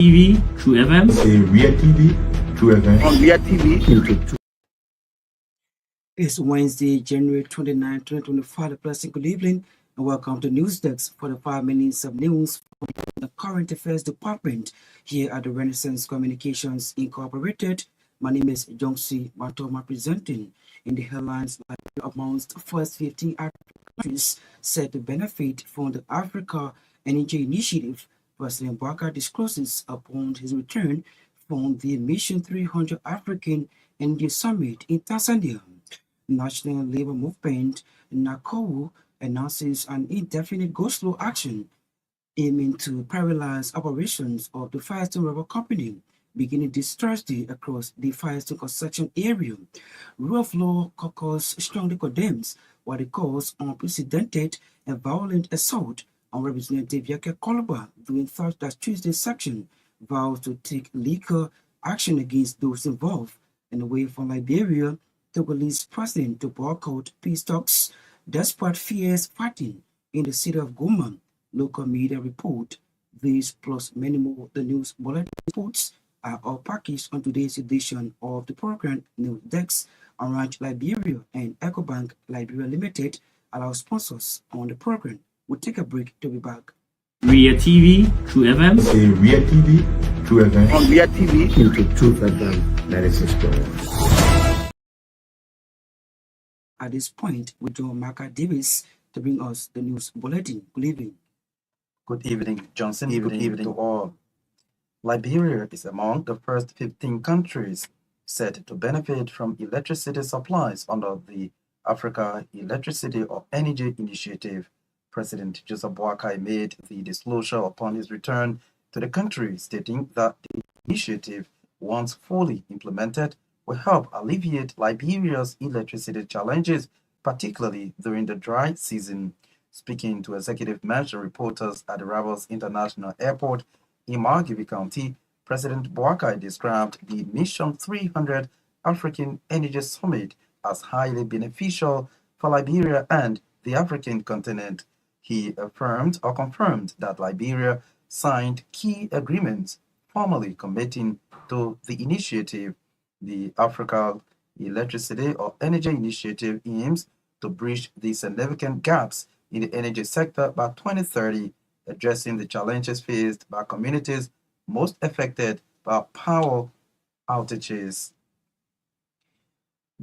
TV, True FM. Say Real TV, True FM. On Real TV. It's Wednesday, January 29, 2025. Pleasant good evening and welcome to News Desk for the 5 minutes of news from the Current Affairs Department here at the Renaissance Communications Incorporated. My name is Gbarntolmah presenting. In the headlines, amongst the first 15 African countries set to benefit from the Africa Energy Initiative, President Marka discloses upon his return from the Mission 300 African Energy Summit in Tanzania. National Labour Movement NACOW announces an indefinite go-slow action aiming to paralyze operations of the Firestone Rubber Company beginning this Thursday across the Firestone construction area. Rule of Law Caucus strongly condemns what it calls unprecedented and violent assault on Representative Gbarntolmah during Tuesday's section vows to take legal action against those involved. And away from Liberia, Togolese president to boycott peace talks despite fierce fighting in the city of Goma. Local media report these plus many more the news bulletin reports are all packaged on today's edition of the program. News Desk around Liberia and EcoBank Liberia Limited are our sponsors on the program. We'll take a break to be back. Real TV, True FM. Say Real TV, True FM. On Real TV. True FM 96.1. At this point, we join Marka Davis to bring us the news bulletin. Good evening. Good evening, Johnson. Good evening to all. Liberia is among the first 15 countries set to benefit from electricity supplies under the Africa Electricity or Energy Initiative. President Joseph Boakai made the disclosure upon his return to the country, stating that the initiative, once fully implemented, will help alleviate Liberia's electricity challenges, particularly during the dry season. Speaking to executive mansion reporters at the Ravels International Airport in Margibi County, President Boakai described the Mission 300 African Energy Summit as highly beneficial for Liberia and the African continent. He affirmed or confirmed that Liberia signed key agreements formally committing to the initiative. The Africa Electricity or Energy Initiative aims to bridge the significant gaps in the energy sector by 2030, addressing the challenges faced by communities most affected by power outages.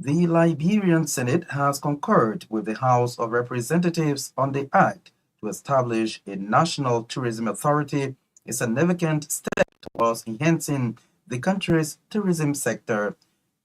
The Liberian Senate has concurred with the House of Representatives on the act to establish a national tourism authority, a significant step towards enhancing the country's tourism sector.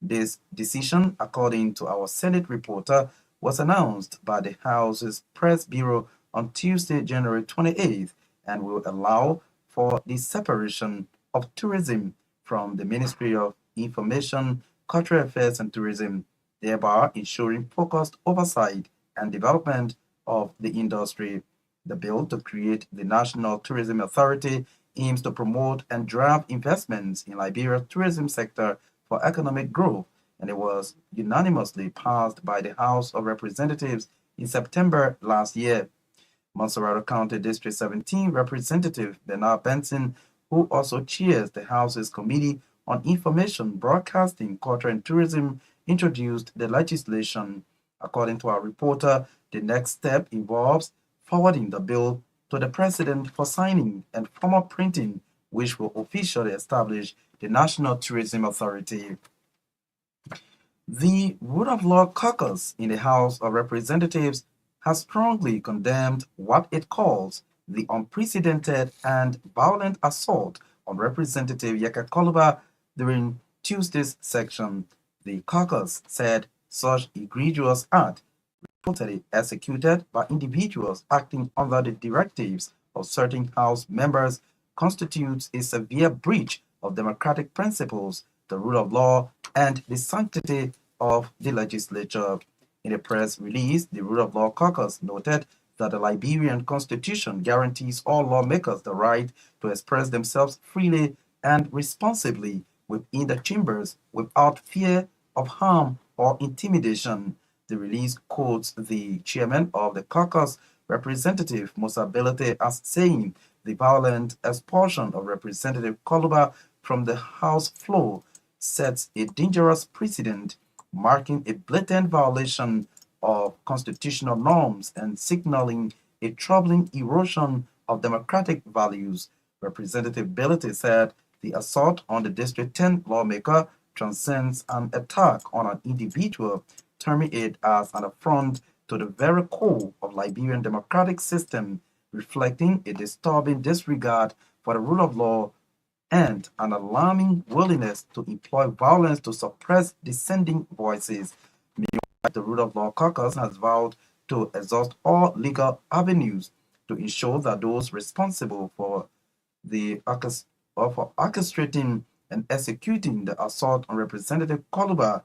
This decision, according to our Senate reporter, was announced by the House's Press Bureau on Tuesday, January 28th, and will allow for the separation of tourism from the Ministry of Information, Cultural Affairs and Tourism, thereby ensuring focused oversight and development of the industry. The bill to create the National Tourism Authority aims to promote and drive investments in Liberia's tourism sector for economic growth, and it was unanimously passed by the House of Representatives in September last year. Monserrato County District 17 Representative Bernard Benson, who also chairs the House's Committee on Information, Broadcasting, Culture and Tourism, introduced the legislation. According to our reporter, the next step involves forwarding the bill to the President for signing and formal printing, which will officially establish the National Tourism Authority. The Rule of Law Caucus in the House of Representatives has strongly condemned what it calls the unprecedented and violent assault on Representative Gbarntolmah during Tuesday's section. The caucus said such egregious act, reportedly executed by individuals acting under the directives of certain House members, constitutes a severe breach of democratic principles, the rule of law, and the sanctity of the legislature. In a press release, the Rule of Law Caucus noted that the Liberian Constitution guarantees all lawmakers the right to express themselves freely and responsibly within the chambers without fear of harm or intimidation. The release quotes the chairman of the caucus, Representative Musa Belete, as saying The violent expulsion of Representative Koluba from the House floor sets a dangerous precedent, marking a blatant violation of constitutional norms and signaling a troubling erosion of democratic values. Representative Belete said the assault on the District 10 lawmaker transcends an attack on an individual, terming it as an affront to the very core of Liberian democratic system, reflecting a disturbing disregard for the rule of law and an alarming willingness to employ violence to suppress dissenting voices. Meanwhile, the Rule of Law Caucus has vowed to exhaust all legal avenues to ensure that those responsible for orchestrating and executing the assault on Representative Koluba,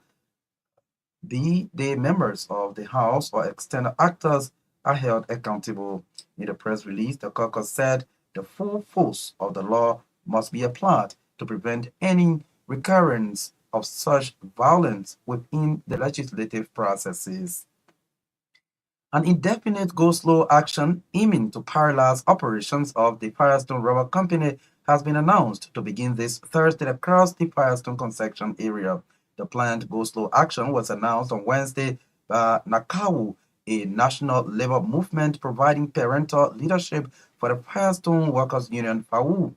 be they members of the House or external actors, are held accountable. In a press release, the caucus said the full force of the law must be applied to prevent any recurrence of such violence within the legislative processes. An indefinite go-slow action aiming to paralyze operations of the Firestone Rubber Company has been announced to begin this Thursday across the Firestone construction area. The planned go-slow action was announced on Wednesday by NACAWU, a national labor movement providing parental leadership for the Firestone Workers Union FAU.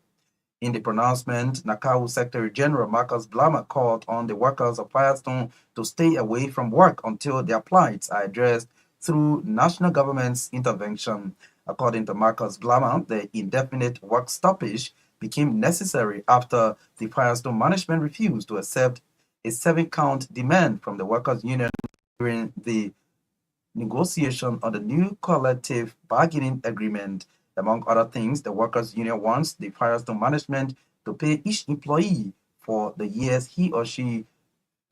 In the pronouncement, NACAWU Secretary General Marka called on the workers of Firestone to stay away from work until their plights are addressed through national government's intervention. According to Marka, the indefinite work stoppage became necessary after the Firestone management refused to accept a 7-count demand from the workers' union during the negotiation on the new collective bargaining agreement. Among other things, the workers' union wants the Firestone management to pay each employee for the years he or she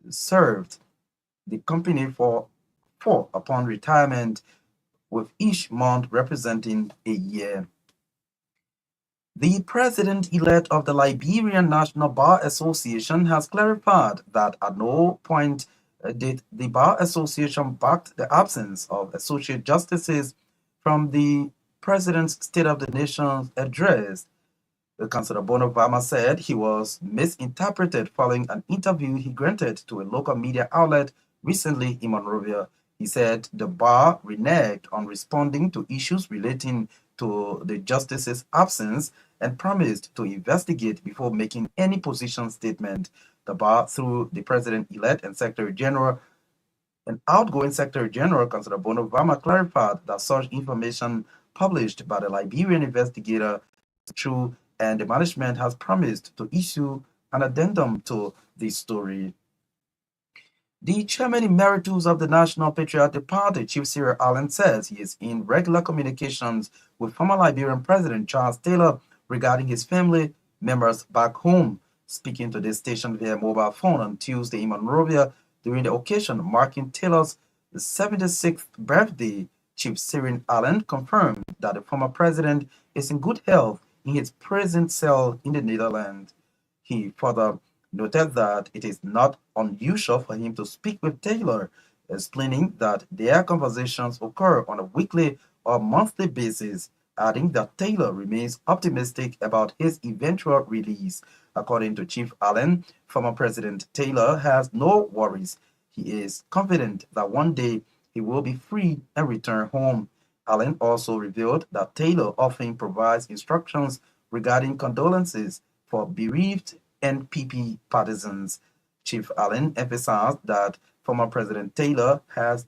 served the company for upon retirement, with each month representing a year. The president-elect of the Liberian National Bar Association has clarified that at no point did the Bar Association back the absence of associate justices from the president's State of the Nation address. Councillor Gbarntolmah said he was misinterpreted following an interview he granted to a local media outlet recently in Monrovia. He said the bar reneged on responding to issues relating to the justice's absence and promised to investigate before making any position statement. The bar, through the president-elect and Secretary General, an outgoing Secretary General, Councillor Gbarntolmah, clarified that such information published by the Liberian investigator is true, and the management has promised to issue an addendum to this story. The chairman emeritus of the National Patriotic Party, Chief Cyril Allen, says he is in regular communications with former Liberian President Charles Taylor regarding his family members back home. Speaking to this station via mobile phone on Tuesday in Monrovia during the occasion marking Taylor's 76th birthday, Chief Cyril Allen confirmed that the former president is in good health in his prison cell in the Netherlands. He further noted that it is not unusual for him to speak with Taylor, explaining that their conversations occur on a weekly or monthly basis, adding that Taylor remains optimistic about his eventual release. According to Chief Allen, former President Taylor has no worries. He is confident that one day he will be free and return home. Allen also revealed that Taylor often provides instructions regarding condolences for bereaved NPP partisans. Chief Allen emphasized that former President Taylor has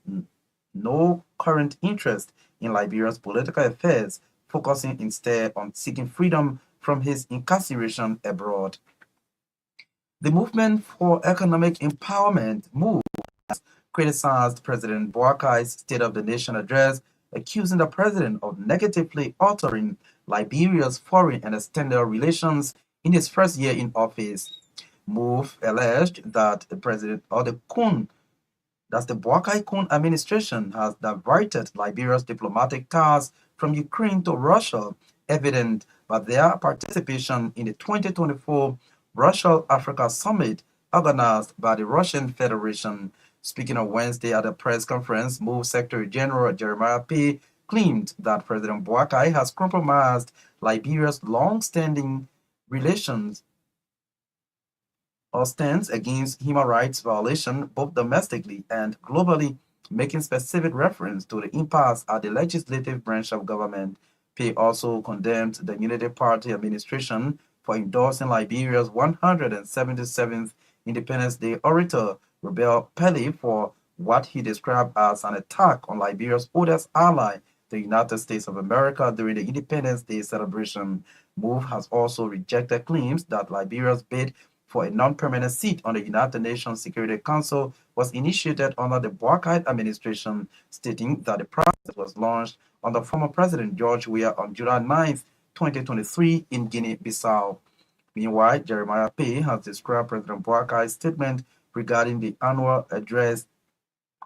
no current interest in Liberia's political affairs, focusing instead on seeking freedom from his incarceration abroad. The Movement for Economic Empowerment MOVE has criticized President Boakai's State of the Nation address, accusing the president of negatively altering Liberia's foreign and external relations in his first year in office. MOVE alleged that the president or the Boakai-Kun administration has diverted Liberia's diplomatic ties from Ukraine to Russia, evident by their participation in the 2024 Russia-Africa Summit organized by the Russian Federation. Speaking on Wednesday at a press conference, MOVE Secretary General Jeremiah P. claimed that President Boakai has compromised Liberia's long-standing relations or stance against human rights violation both domestically and globally, making specific reference to the impasse at the legislative branch of government. Pay also condemned the Unity Party administration for endorsing Liberia's 177th Independence Day orator, Rebel Pele, for what he described as an attack on Liberia's oldest ally, the United States of America, during the Independence Day celebration. MOVE has also rejected claims that Liberia's bid for a non-permanent seat on the United Nations Security Council was initiated under the Boakai administration, stating that the process was launched under former President George Weah on July 9, 2023 in Guinea-Bissau. Meanwhile, Jeremiah Pay has described President Boakai's statement regarding the annual address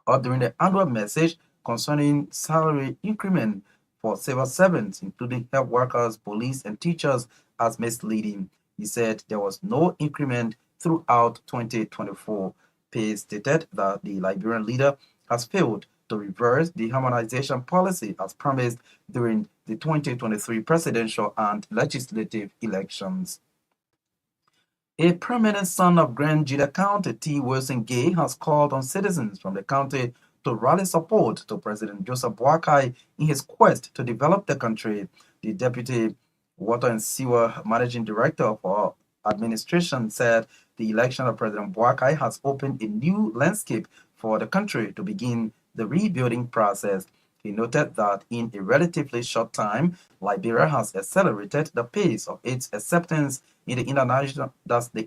or during the annual message concerning salary increment for civil servants, including health workers, police, and teachers, as misleading. He said there was no increment throughout 2024. Pay stated that the Liberian leader has failed to reverse the harmonization policy as promised during the 2023 presidential and legislative elections. A prominent son of Grand Juda County, T. Wilson Gay, has called on citizens from the county to rally support to President Joseph Boakai in his quest to develop the country. The Deputy Water and Sewer Managing Director for Administration said the election of President Boakai has opened a new landscape for the country to begin the rebuilding process. He noted that in a relatively short time, Liberia has accelerated the pace of its acceptance in the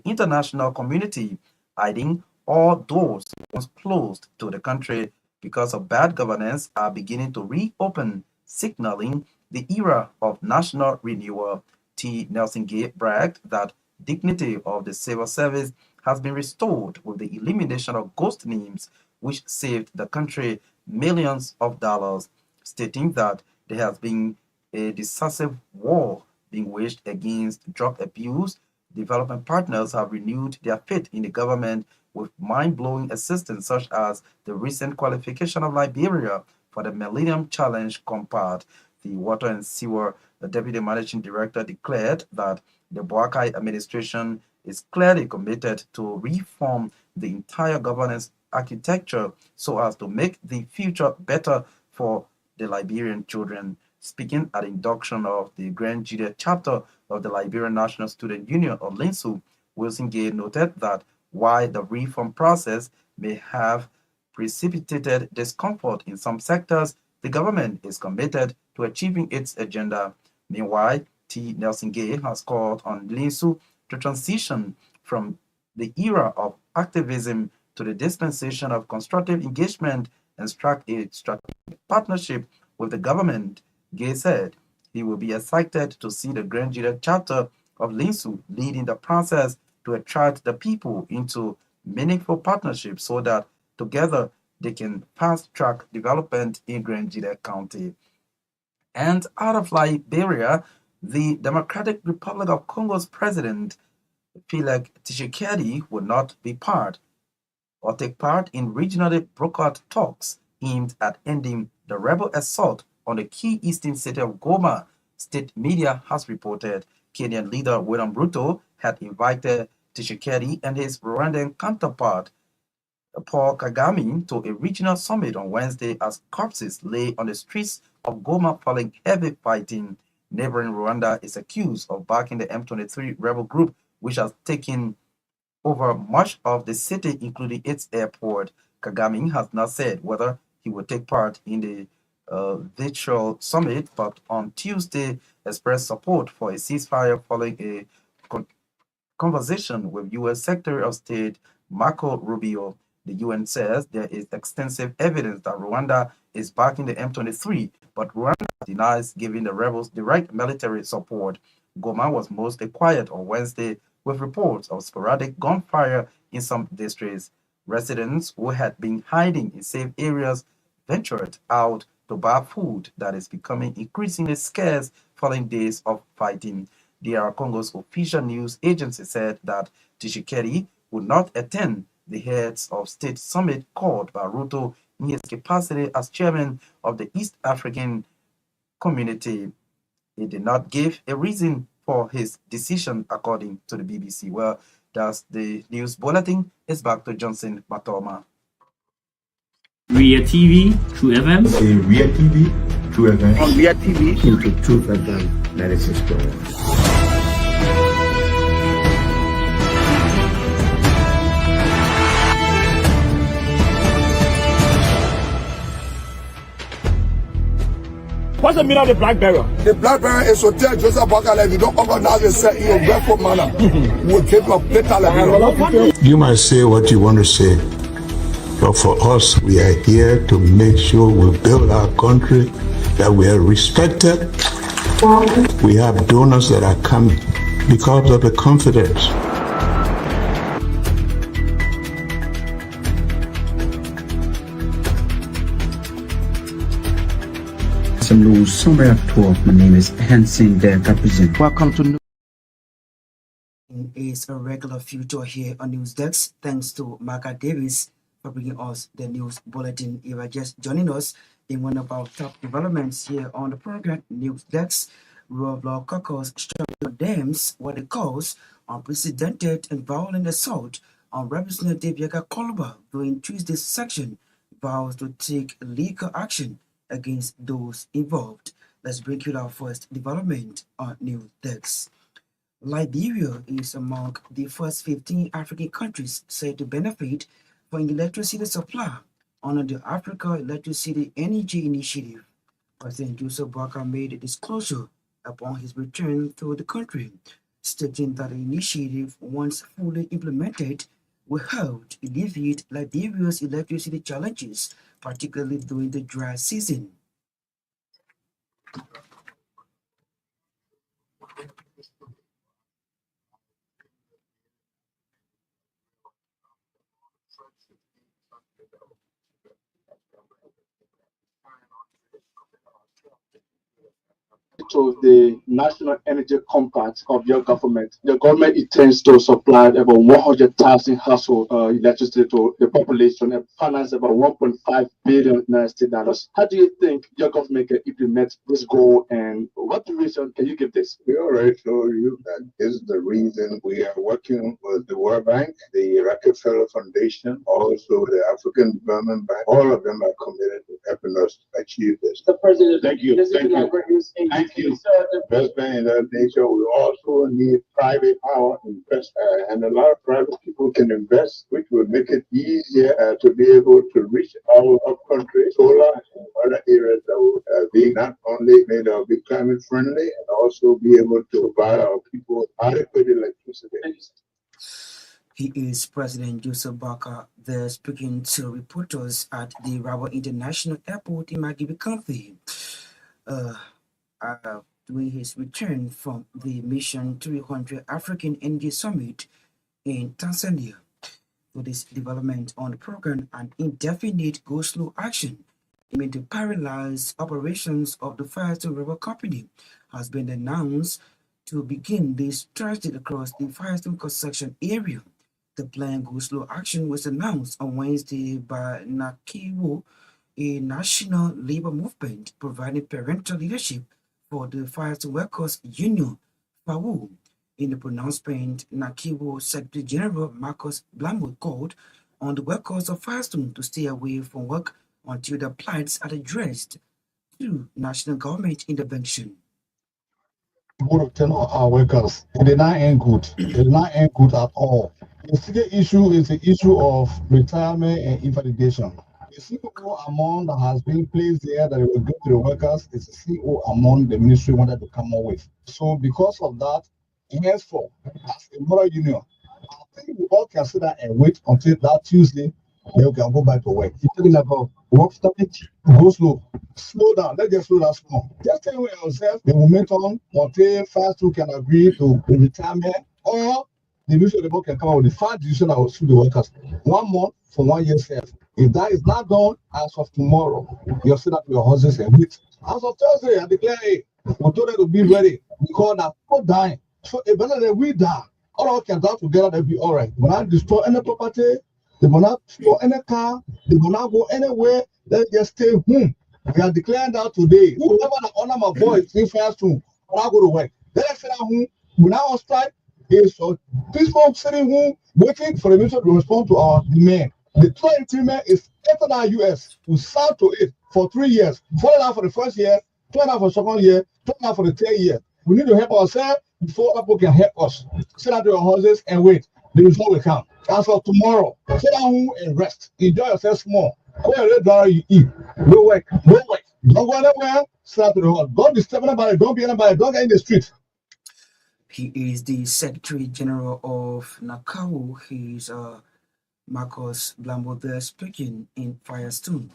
international community, adding all doors once closed to the country because of bad governance are beginning to reopen, signaling the era of national renewal. T. Nelson Gay bragged that dignity of the civil service has been restored with the elimination of ghost names, which saved the country millions of dollars, stating that there has been a decisive war being waged against drug abuse. Development partners have renewed their faith in the government with mind-blowing assistance such as the recent qualification of Liberia for the Millennium Challenge Compact. The Water and Sewer, the Deputy Managing Director, declared that the Boakai administration is clearly committed to reform the entire governance architecture so as to make the future better for the Liberian children. Speaking at the induction of the Grand Juda chapter of the Liberian National Student Union, or LINSU, Wilson Gay noted that while the reform process may have precipitated discomfort in some sectors, the government is committed to achieving its agenda. Meanwhile, T. Nelson Gay has called on LINSU to transition from the era of activism to the dispensation of constructive engagement and strike a strategic partnership with the government. Gay said he will be excited to see the Grand Juda chapter of LINSU leading the process to attract the people into meaningful partnerships so that together they can fast-track development in Grand Juda County. And out of Liberia, the Democratic Republic of Congo's president, Felix Tshisekedi, will not be part or take part in regionally brokered talks aimed at ending the rebel assault on the key eastern city of Goma, state media has reported. Kenyan leader William Ruto had invited Tshisekedi and his Rwandan counterpart, Paul Kagame, to a regional summit on Wednesday as corpses lay on the streets of Goma following heavy fighting. Neighboring Rwanda is accused of backing the M23 rebel group, which has taken over much of the city, including its airport. Kagame has not said whether he will take part in the virtual summit, but on Tuesday expressed support for a ceasefire following a conversation with U.S. Secretary of State Marco Rubio. The UN says there is extensive evidence that Rwanda is backing the M23, but Rwanda denies giving the rebels direct military support. Goma was mostly quiet on Wednesday, with reports of sporadic gunfire in some districts. Residents who had been hiding in safe areas ventured out to buy food that is becoming increasingly scarce following days of fighting. DR Congo's official news agency said that Tshisekedi would not attend the heads of state summit called by Ruto in his capacity as chairman of the East African community. He did not give a reason for his decision, according to the BBC. Well, that's the news bulletin. It's back to Johnson Gbarntolmah. Ria TV, True FM. Ria TV, True FM. On Myean TV, YouTube, True FM, 96.1. What's the meaning of the black barrel? The black barrel is to tell Joseph Barker if you don't organize yourself in a grateful manner, we'll give you a better level. You might say what you want to say, but for us, we are here to make sure we build our country, that we are respected. We have donors that are coming because of the confidence. Hello, somewhere at 12. My name is Hansen the Represent. Welcome to Is a regular feature here on News Desk. Thanks to Marka Davis for bringing us the news bulletin. If you are just joining us in one of our top developments here on the program, News Desk, rule of law caucus condemns what it calls unprecedented and violent assault on Representative Gbarntolmah during Tuesday's session, vows to take legal action against those involved. Let's break you our first development on News Desk. Liberia is among the first 15 African countries said to benefit from electricity supply under the Africa Electricity Energy Initiative. President Joseph Barker made a disclosure upon his return to the country, stating that the initiative, once fully implemented, will help alleviate Liberia's electricity challenges, particularly during the dry season. To the National Energy Compact of your government. The government intends to supply about 100,000 household electricity to the population and finance about $1.5 billion. How do you think your government can implement this goal, and what reason can you give this? We already told you that this is the reason we are working with the World Bank, the Rockefeller Foundation, also the African Development Bank. All of them are committed to helping us achieve this. The President, Thank you. Thank you. Investment in that nature. We also need private power invest, and a lot of private people can invest, which will make it easier to be able to reach our country, solar and other areas that will be not only made to be climate friendly and also be able to provide our people adequate electricity. He is President Joseph Barker there speaking to reporters at the Rabat International Airport in Magibi County. During his return from the Mission 300 African Energy Summit in Tanzania. For this development on the program, an indefinite go-slow action aiming to paralyze operations of the Firestone Rubber Company has been announced to begin this Thursday across the Firestone construction area. The planned go-slow action was announced on Wednesday by Nakiwo, a national labor movement providing parental leadership for the Firestone Workers Union, FAWU. In the pronouncement, Nakiwo Secretary General Marcus Blamwood called on the workers of Firestone to stay away from work until their plights are addressed through national government intervention. Want to tell our workers, it did not end good. It did not end good at all. The second issue is the issue of retirement and invalidation. The CEO amount that has been placed there that will go to the workers is the CEO amount the ministry wanted to come up with. So because of that, henceforth, as a moral union, I think we all can sit down and wait until that Tuesday, then we can go back to work. You're talking about work stability. Go slow. Slow down. Let's just slow down small. Just tell yourself the momentum until Firestone can agree to the retirement, or the ministry of the board can come out with the final decision that will suit the workers. 1 month for 1 year self. If that is not done as of tomorrow, you'll sit up your horses and wait. As of Thursday, I declare, hey, we told them to be ready because that people dying. So if we die, all of us can die together, they'll be all right. When I destroy any property, they will not store any car, they will not go anywhere, let's just stay home We are declaring that today. Whoever that honor my voice, in first soon, when I go to work. Then I said, we now on strike. Is peaceful sitting home waiting for the minister to respond to our demand. The total increment is $8 US. We serve to it for 3 years. $4 for the first year, $12 for the second year, $12 for the third year. We need to help ourselves before people can help us. Sit down to your houses and wait. The result will come. As of tomorrow, sit down home and rest. Enjoy yourself small. Go ahead, dollar you eat. No work, no work. Don't go anywhere. Sit down to the house. Don't disturb anybody. Don't be anybody. Don't get in the street. He is the Secretary General of NACAO. He's Marcus Blambo speaking in Firestone.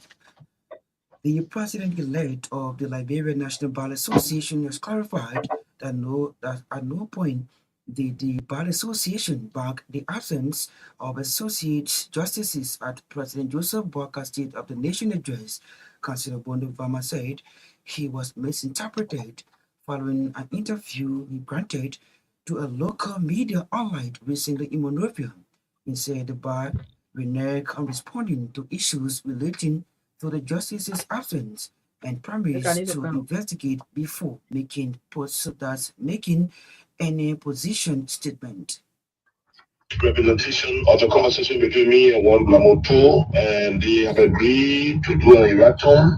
The president-elect of the Liberia National Bar Association has clarified that at no point did the Bar Association back the absence of associate justices at President Joseph Boakai State of the Nation address. Councillor Gbarntolmah said he was misinterpreted following an interview he granted to a local media outlet recently in Monrovia. He said the bar reneged on responding to issues relating to the justice's absence and promised to investigate before making any position statement. Representation of the conversation between me and one Blamoto, and they have agreed to do an erratum.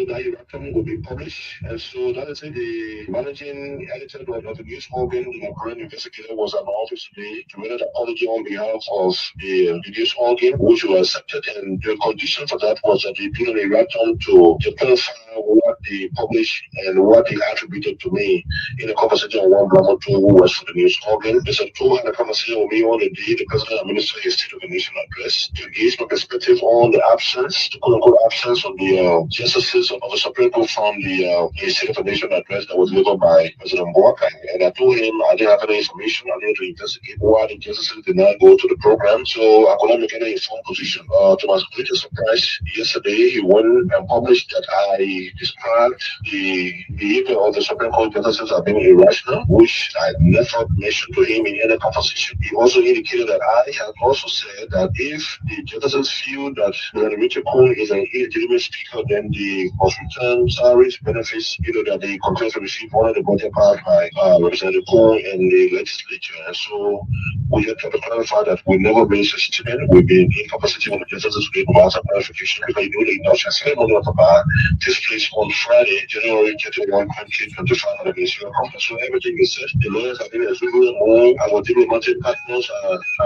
That erratum will be published, and so that is it. The managing editor of the news organ, the current investigator, was at my office today to render an apology on behalf of the news organ, which was accepted, and the condition for that was that they do an erratum to clarify what they published and what they attributed to me in a conversation on one Blamoto, who was for the news organ. Mr. Two had a conversation with me on the day the president administered his State of the Nation address to gauge my perspective on the absence, the quote-unquote absence of the justices of the Supreme Court from the State of the Nation address that was delivered by President Boakai. And I told him I didn't have any information. I needed to investigate why the justices did not go to the program, so I could not make any informed position. To my greatest surprise, yesterday he went and published that I described the behavior of the Supreme Court justices as being irrational, which I never mentioned to him in any conversation. He also indicated that I had also said that if the justices feel that Richard Cohen is an illegitimate speaker, then the must return salaries, benefits, that they continue to receive one of the budget passed by Representative Cohen and the legislature. And so we have to clarify that we never made such a statement. We've been incapacitated on the justices to provide some clarification because you know the industrial ceremony of the bar takes place on Friday, January 31, 2025 at the Ministerial Conference. So everything is set. The lawyers have been exuberant, our diplomatic partners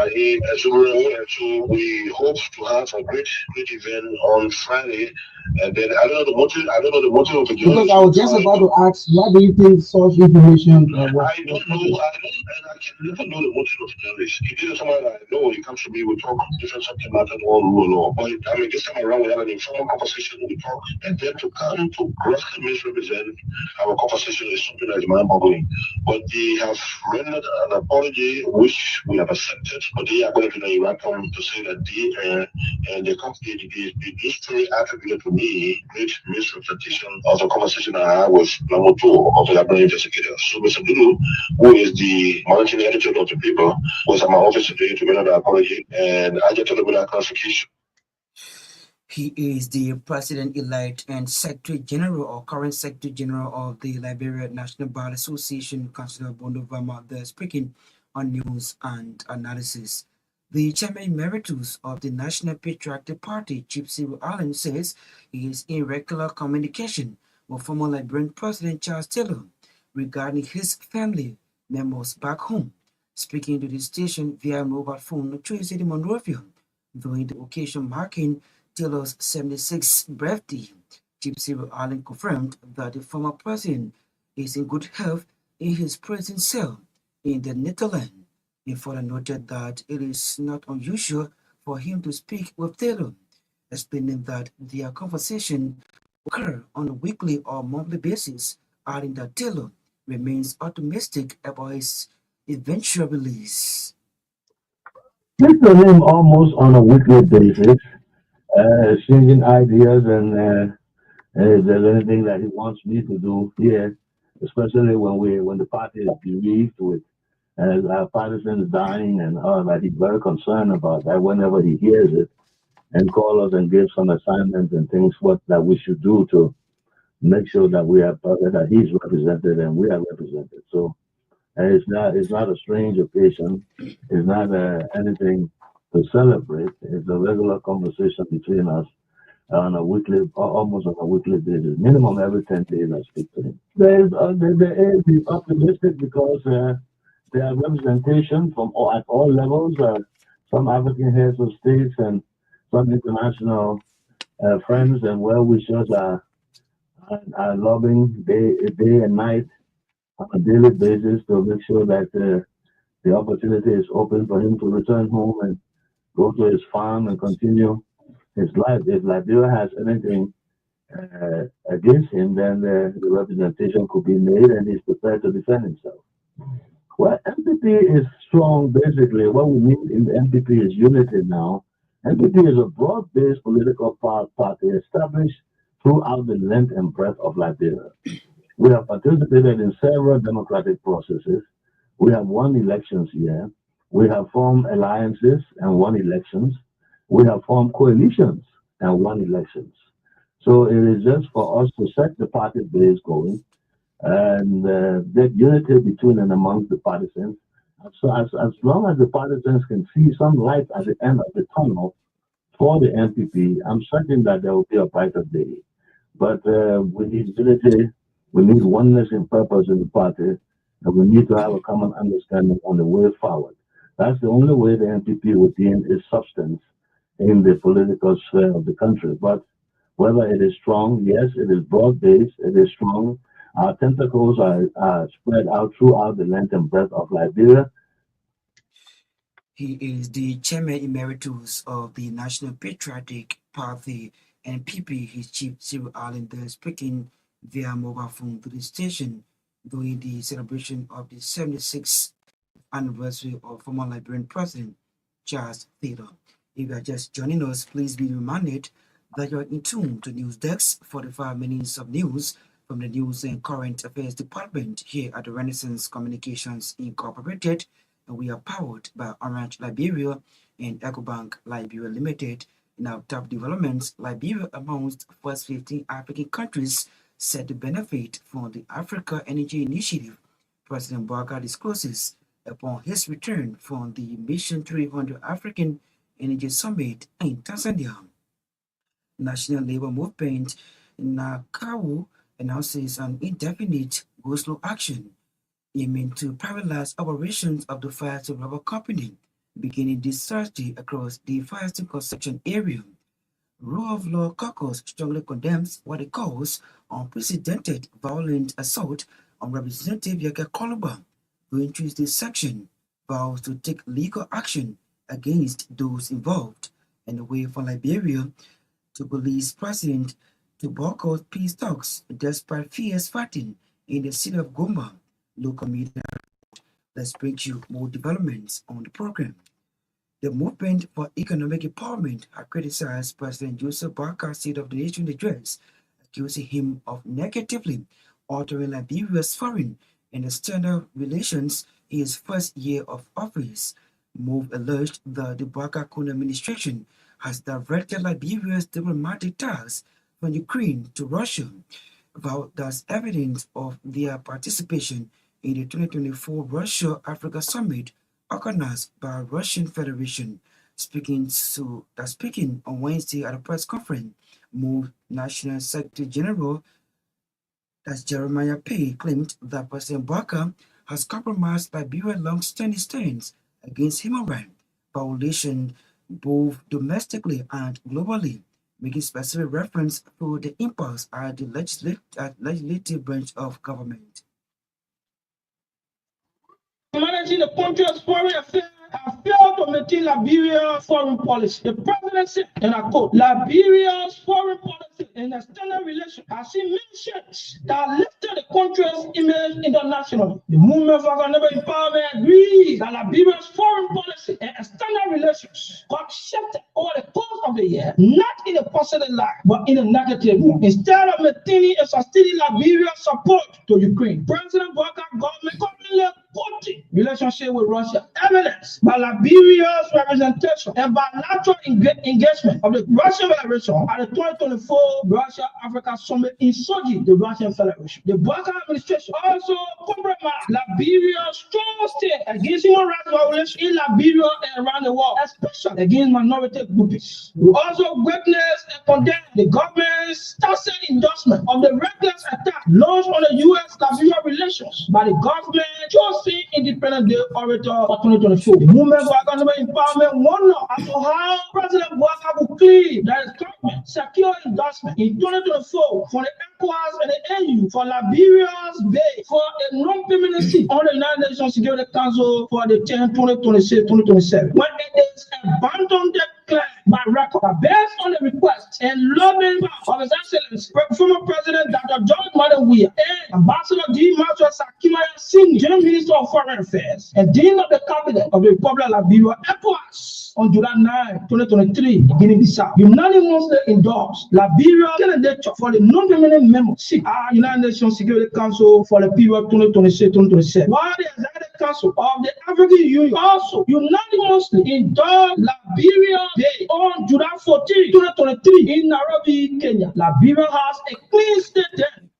are here exuberant, and so we hope to have a great event on Friday. And then I don't know the motive of the judge. Because I was just about to ask, why do you think such information? I don't know, and I can never know the motive of the journalist. If it is someone that I know, he comes to me, we talk different subject matters, all rule of law. But I mean, this time around, we have an informal conversation, we talk, and then to come to grossly misrepresent our conversation is something that is mind-boggling. But they have rendered an apology, which we have accepted, but they are going to the Iraqi to say that they and the company, the history attributed to me, great misrepresentation of the conversation I had with Blamoto of the Liberian investigator. So Mr. Dudu, who is the managing editor of the paper, was at my office today to render the apology, and I just told him without clarification. He is the President-elect and Secretary General or current Secretary General of the Liberia National Bar Association, Councillor Gbarntolmah, speaking on news and analysis. The Chairman Emeritus of the National Patriotic Party, Chief Cyril Allen, says he is in regular communication with former Liberian President Charles Taylor regarding his family members back home. Speaking to the station via mobile phone Tuesday in Monrovia, during the occasion marking Taylor's 76th birthday, Chief Cyril Allen confirmed that the former president is in good health in his prison cell in the Netherlands. He further noted that it is not unusual for him to speak with Taylor, explaining that their conversation occur on a weekly or monthly basis, adding that Taylor remains optimistic about his eventual release. Speak to him almost on a weekly basis, exchanging ideas, and if there's anything that he wants me to do here, especially when the party is bereaved with as our partisan is dying and all that, he's very concerned about that whenever he hears it. and call us and give some assignments and things what that we should do to make sure that we are that he's represented and we are represented. So it's not a strange occasion. It's not anything to celebrate. It's a regular conversation between us on a weekly, almost on a weekly basis. Minimum every 10 days I speak to him. There is be optimistic because there are representation from at all levels. Some African heads of states and some international friends and well-wishers are lobbying day and night on a daily basis to make sure that the opportunity is open for him to return home and go to his farm and continue his life. If Liberia has anything against him, then the representation could be made and he's prepared to defend himself. Well, MPP is strong. Basically, what we need in the MPP is unity now. MPP is a broad-based political party established throughout the length and breadth of Liberia. We have participated in several democratic processes. We have won elections here. We have formed alliances and won elections. We have formed coalitions and won elections. So it is just for us to set the party base going and get unity between and amongst the partisans. So as long as the partisans can see some light at the end of the tunnel for the MPP, I'm certain that there will be a brighter day. But we need unity, we need oneness in purpose in the party, and we need to have a common understanding on the way forward. That's the only way the MPP will gain its substance in the political sphere of the country. But whether it is strong, yes, it is broad-based, it is strong. Our tentacles are spread out throughout the length and breadth of Liberia. He is the chairman emeritus of the National Patriotic Party, NPP. His chief Cyril Islander speaking via mobile phone to the station during the celebration of the 76th anniversary of former Liberian President Charles Taylor. If you are just joining us, please be reminded that you are in tune to News Desk, 45 minutes of news from the News and Current Affairs Department here at the Renaissance Communications Incorporated, and we are powered by Orange Liberia and EcoBank Liberia Limited. In our top developments, Liberia amongst the first 15 African countries set to benefit from the Africa Energy Initiative. President Marka discloses upon his return from the Mission 300 African Energy Summit in Tanzania. National Labour Movement NAKAWU announces an indefinite go-slow action aiming to paralyze operations of the Firestone Rubber Company beginning this Thursday across the Firestone construction area. Rule of Law Caucus strongly condemns what it calls unprecedented violent assault on Representative Gbarntolmah, who in Tuesday's section vows to take legal action against those involved and a way for Liberia to police President to boycott peace talks despite fierce fighting in the city of Goma. Local media. Let's bring you more developments on the program. The Movement for Economic Empowerment has criticized President Joseph Boakar's State of the Nation address, accusing him of negatively altering Liberia's foreign and external relations in his first year of office. Move alleged that the Boakar administration has directed Liberia's diplomatic ties from Ukraine to Russia, that's evidence of their participation in the 2024 Russia-Africa Summit organized by Russian Federation. Speaking on Wednesday at a press conference, MOVE National Secretary General, that's Jeremiah Pay, claimed that President Boakar has compromised Liberia's long-standing stance against human rights violation both domestically and globally, making specific reference to the impasse at the legislative branch of government. Managing the country's foreign affairs have failed to maintain Liberia's foreign policy. The presidency, and I quote, Liberia's foreign policy and external relations has seen many shifts that lifted the country's image internationally. The Movement for Economic Empowerment agrees that Liberia's foreign policy and external relations got shifted over the course of the year, not in a positive light, but in a negative one. Instead of maintaining and sustaining Liberia's support to Ukraine, President Boakar's government 40 relationship with Russia, evidenced by Liberia's representation and bilateral engagement of the Russian Federation at the 2024 Russia-Africa Summit in Sochi, the Russian Federation. The Barca administration also compromised Liberia's strong stand against human rights violations in Liberia and around the world, especially against minority groups. We also witnessed and condemned the government's tacit endorsement of the reckless attack launched on the U.S.-Liberia relations by the government chosen Independent Day Orator for 2024. The movement for economic empowerment wonder as to how President Marka will claim that his government secured endorsement in 2024 for the ECOWAS and the AU for Liberia's bid for a non-permanent seat on the United Nations Security Council for the 2026-2027. When it is abandoned by record, based on the request and lobbying of His Excellency, former President Dr. John Myean and Ambassador D. Maxwell Sakimaya Singh, General Minister of Foreign Affairs, and Dean of the Cabinet of the Republic of Liberia, ECOWAS, on July 9, 2023, Guinea-Bissau, unanimously endorsed Liberia's candidature for the non-permanent membership at United Nations Security Council for the period 2026-2027. While the Executive Council of the African Union also unanimously endorsed Liberia Day on July 14, 2023 in Nairobi, Kenya. Liberia has a clean state then.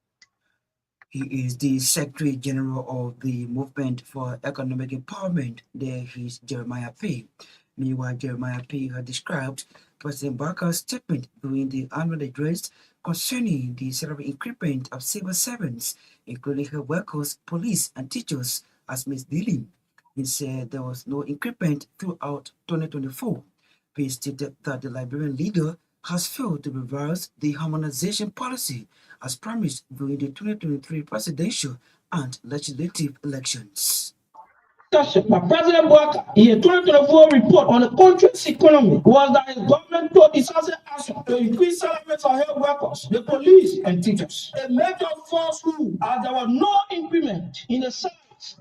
He is the Secretary General of the Movement for Economic Empowerment. There is Jeremiah P. Meanwhile, Jeremiah P. had described President Barker's statement during the annual address concerning the salary increment of civil servants, including health workers, police, and teachers, as misleading. He said there was no increment throughout 2024. He stated that the Liberian leader has failed to reverse the harmonization policy as promised during the 2023 presidential and legislative elections. By President Marka in a 2024 report on the country's economy was that his government took decisive action to increase salaries for health workers, the police, and teachers. A major falsehood as there was no increment in the size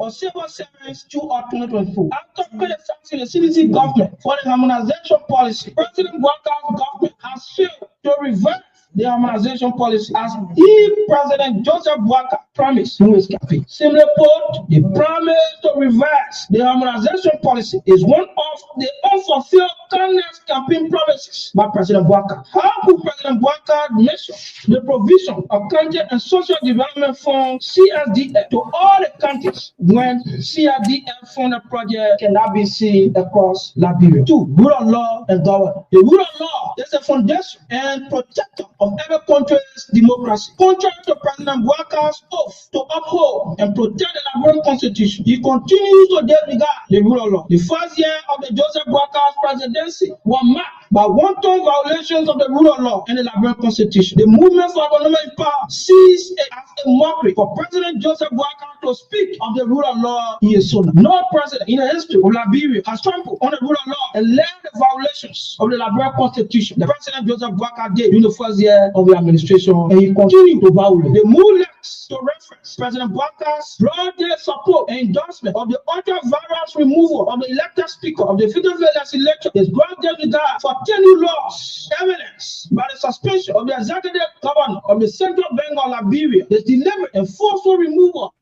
of civil servants throughout 2024. After criticizing the CDC government for the harmonization policy, President Marka's government has failed to reverse the harmonization policy as if President Joseph Marka promised in his campaign. Simply put, the promise to reverse the harmonization policy is one of the unfulfilled kindness campaign promises by President Marka. How could President Marka mention the provision of Country and Social Development Fund (CSDF) to all the countries when CSDF funded project cannot be seen across Liberia? 2. Rule of law and governance. The rule of law is a foundation and protector of every country's democracy. Contrary to President Marka's oath to uphold and protect the Liberian Constitution, he continues to disregard the rule of law. The first year of the Joseph Marka's presidency was marked by wanton violations of the rule of law and the Liberian Constitution. The movement for economic power sees it as a mockery for President Joseph Marka to speak of the rule of law in his son. No president in the history of Liberia has trampled on the rule of law and led the violations of the Liberian Constitution. The President Joseph Marka did during the first year of the administration, and he continued to violate. The move next to reference President Marka's broad-day support and endorsement of the ultra-virus removal of the elected speaker of the 55th legislature is broad-day regard for 10 new laws, evidenced by the suspension of the executive governor of the Central Bank of Liberia, the deliberate and forceful removal.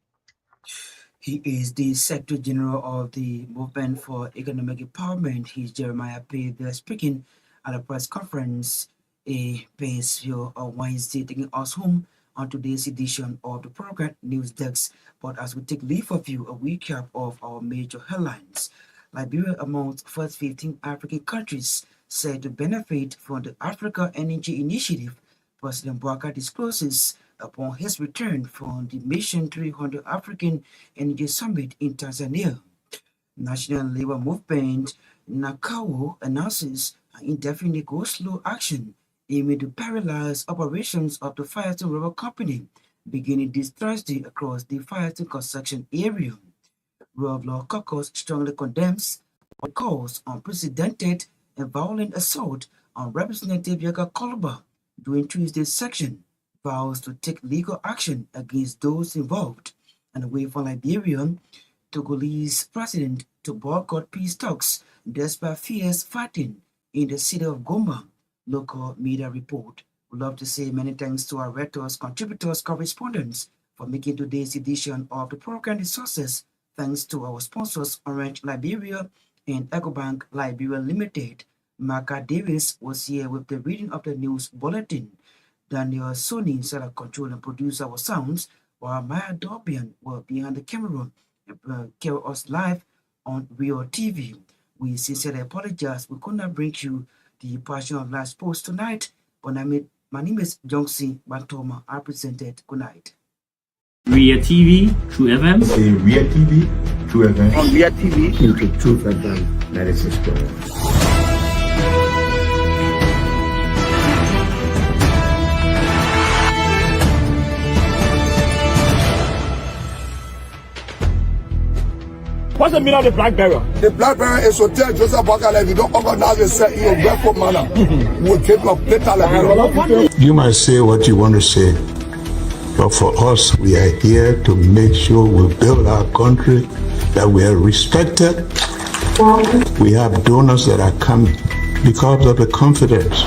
He is the Secretary General of the Movement for Economic Empowerment. He's Jeremiah P. They're speaking at a press conference a base view on Wednesday, taking us home on today's edition of the program News Desk. But as we take leave of you, a recap of our major headlines. Liberia amongst first 15 African countries said to benefit from the Africa Energy Initiative, President Marka discloses upon his return from the Mission 300 African Energy Summit in Tanzania. National Labour Movement NACAO announces an indefinite go-slow action aiming to paralyze operations of the Firestone Rubber Company beginning this Thursday across the Firestone construction area. Rule of Law Caucus strongly condemns what calls unprecedented and violent assault on Representative Gbarntolmah during Tuesday's session, vows to take legal action against those involved, and wait for Liberian Togolese president to boycott peace talks despite fierce fighting in the city of Goma. Local media report. We'd love to say many thanks to our writers, contributors, correspondents for making today's edition of the program the sources Thanks to our sponsors, Orange Liberia and EcoBank Liberia Limited. Marka Davis was here with the reading of the news bulletin. Daniel Sony set up control and produce our sounds, while Torgbean were behind the camera and carry us live on Rio TV. We sincerely apologize we could not bring you the Passion of Life post tonight, but my name is Gbarntolmah. I presented. Good night. Ria TV, True FM. Ria TV, True FM. On Ria TV, into Truth FM 96.1. What's the meaning of the black barrier? The black barrier is to tell Joseph Bakala, if you don't organize yourself in a grateful manner, we'll give you a better life. You might say what you want to say, but for us, we are here to make sure we build our country, that we are respected. We have donors that are coming because of the confidence.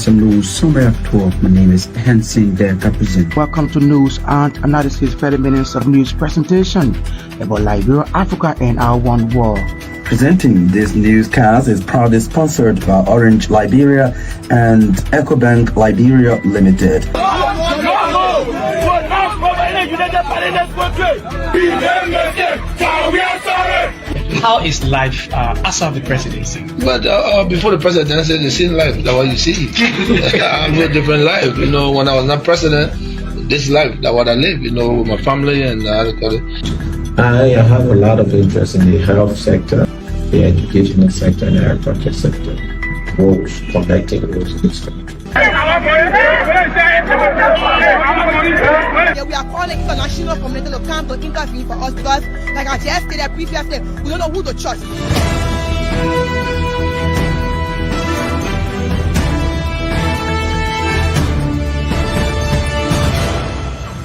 News Summary of 12. My name is Hansen der Kapuzin. Welcome to News and Analysis 30 minutes of news presentation about Liberia, Africa, and our one world. Presenting this newscast is proudly sponsored by Orange Liberia and EcoBank Liberia Limited. How is life after the presidency? But before the presidency, the same life that what you see. I live a different life. You know, when I was not president, this life that what I live. You know, with my family and I have a lot of interest in the health sector, the educational sector, and the agriculture sector. Roads, connecting roads in this country. We are calling international community to come to intervene for us because, like I just stated previously, we don't know who to trust.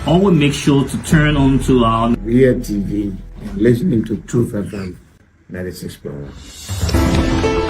Always make sure to turn on to our Ria TV and listening to Truth FM 96.1.